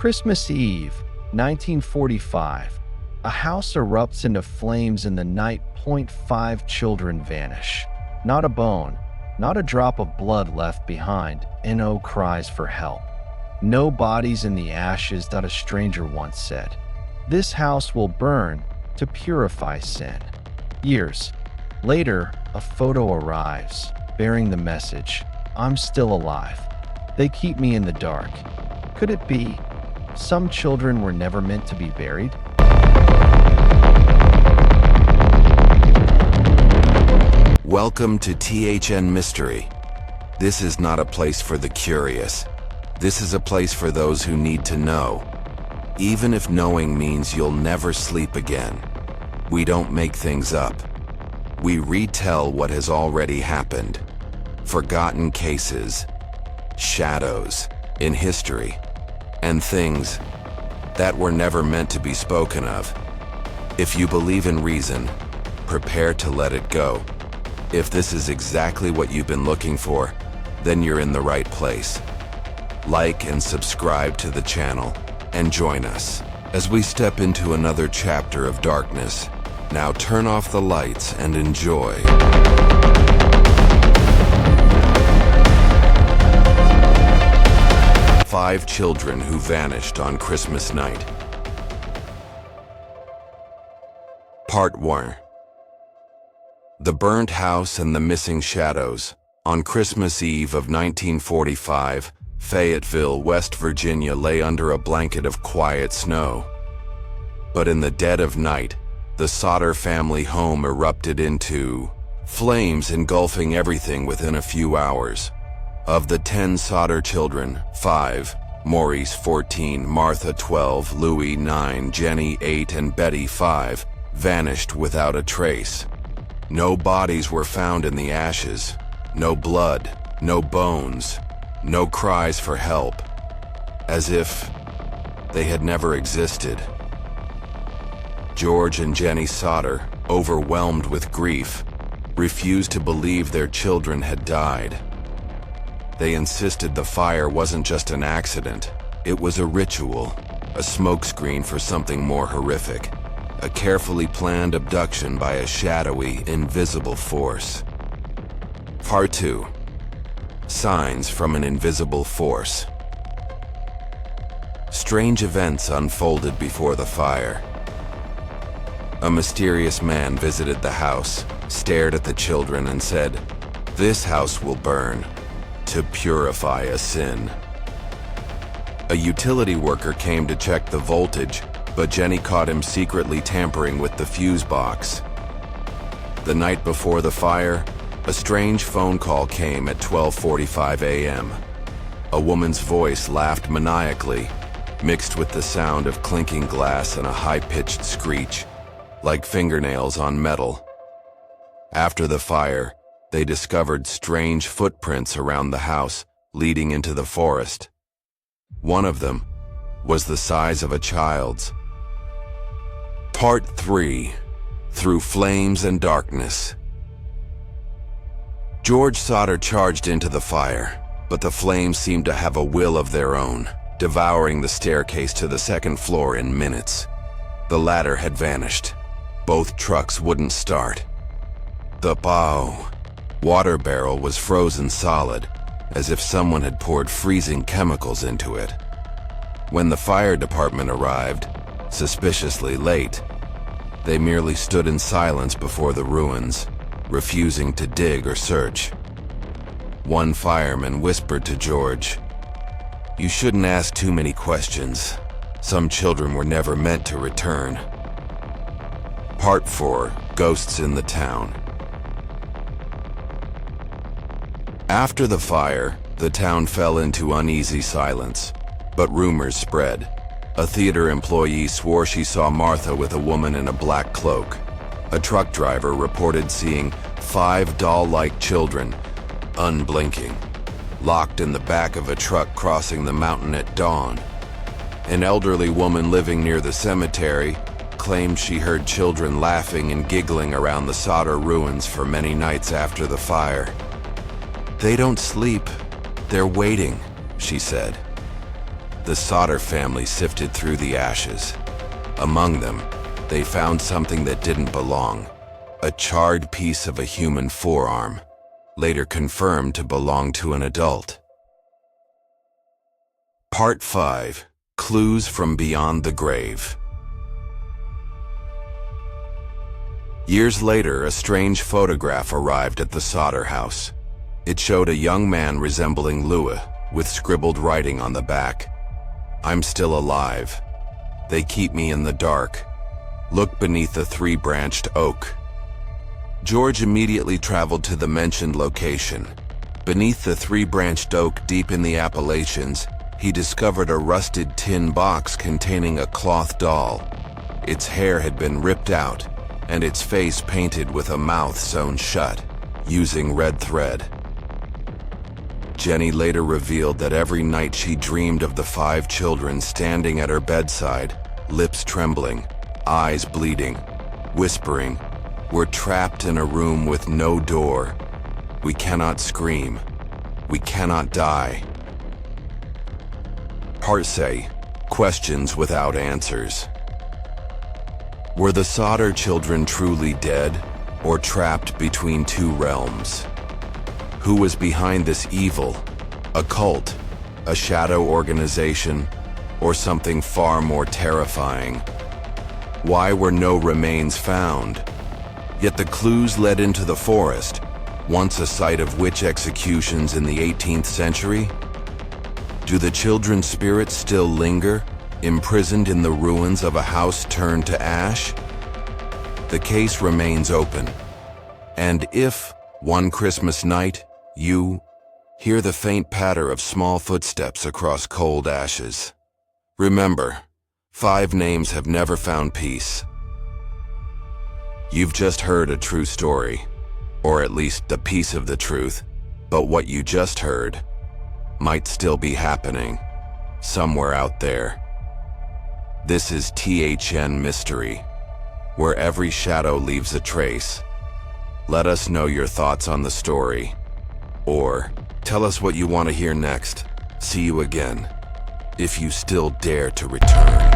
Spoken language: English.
Christmas Eve, 1945. A house erupts into flames in the night. 5 children vanish. Not a bone, not a drop of blood left behind. No cries for help. No bodies in the ashes. A stranger once said, "This house will burn to purify sin." Years later, a photo arrives, bearing the message, "I'm still alive. They keep me in the dark." Could it be some children were never meant to be buried? Welcome to THN Mystery. This is not a place for the curious. This is a place for those who need to know. Even if knowing means you'll never sleep again. We don't make things up. We retell what has already happened. Forgotten cases, shadows in history, and things that were never meant to be spoken of. If you believe in reason, prepare to let it go. If this is exactly what you've been looking for, then you're in the right place. Like and subscribe to the channel and join us as we step into another chapter of darkness. Now turn off the lights and enjoy. Five children who vanished on Christmas night. Part 1. The Burnt House and the Missing Shadows. On Christmas Eve of 1945, Fayetteville, West Virginia lay under a blanket of quiet snow. But in the dead of night, the Sodder family home erupted into flames, engulfing everything within a few hours. Of the 10 Sodder children, 5, Maurice 14, Martha 12, Louis 9, Jenny 8, and Betty 5, vanished without a trace. No bodies were found in the ashes, no blood, no bones, no cries for help, as if they had never existed. George and Jenny Sodder, overwhelmed with grief, refused to believe their children had died. They insisted the fire wasn't just an accident, it was a ritual, a smokescreen for something more horrific. A carefully planned abduction by a shadowy, invisible force. Part 2. Signs from an invisible force. Strange events unfolded before the fire. A mysterious man visited the house, stared at the children, and said, "This house will burn to purify a sin." A utility worker came to check the voltage, but Jenny caught him secretly tampering with the fuse box. The night before the fire, a strange phone call came at 12:45 a.m. A woman's voice laughed maniacally, mixed with the sound of clinking glass and a high-pitched screech, like fingernails on metal. After the fire, they discovered strange footprints around the house, leading into the forest. One of them was the size of a child's. Part 3. Through Flames and Darkness. George Sodder charged into the fire, but the flames seemed to have a will of their own, devouring the staircase to the second floor in minutes. The ladder had vanished. Both trucks wouldn't start. The water barrel was frozen solid, as if someone had poured freezing chemicals into it. When the fire department arrived, suspiciously late, they merely stood in silence before the ruins, refusing to dig or search. One fireman whispered to George, "You shouldn't ask too many questions. Some children were never meant to return." Part 4. Ghosts in the Town. After the fire, the town fell into uneasy silence, but rumors spread. A theater employee swore she saw Martha with a woman in a black cloak. A truck driver reported seeing 5 doll-like children, unblinking, locked in the back of a truck crossing the mountain at dawn. An elderly woman living near the cemetery claimed she heard children laughing and giggling around the Sodder ruins for many nights after the fire. "They don't sleep, they're waiting," she said. the Sodder family sifted through the ashes. Among them, they found something that didn't belong, a charred piece of a human forearm, later confirmed to belong to an adult. Part 5. Clues from Beyond the Grave. Years later, a strange photograph arrived at the Sodder house. It showed a young man resembling Louis, with scribbled writing on the back. "I'm still alive. They keep me in the dark. Look beneath the three-branched oak." George immediately traveled to the mentioned location. Beneath the three-branched oak deep in the Appalachians, he discovered a rusted tin box containing a cloth doll. Its hair had been ripped out, and its face painted with a mouth sewn shut, using red thread. Jenny later revealed that every night she dreamed of the 5 children standing at her bedside, lips trembling, eyes bleeding, whispering, "We're trapped in a room with no door. We cannot scream. We cannot die." Part C. Questions without answers. Were the Sodder children truly dead, or trapped between 2 realms? Who was behind this evil? A cult, a shadow organization, or something far more terrifying? Why were no remains found? Yet the clues led into the forest, once a site of witch executions in the 18th century? Do the children's spirits still linger, imprisoned in the ruins of a house turned to ash? The case remains open. And if, one Christmas night, you hear the faint patter of small footsteps across cold ashes, remember, 5 names have never found peace. You've just heard a true story, or at least a piece of the truth, but what you just heard might still be happening somewhere out there. This is THN Mystery, where every shadow leaves a trace. Let us know your thoughts on the story, or tell us what you want to hear next. See you again, if you still dare to return.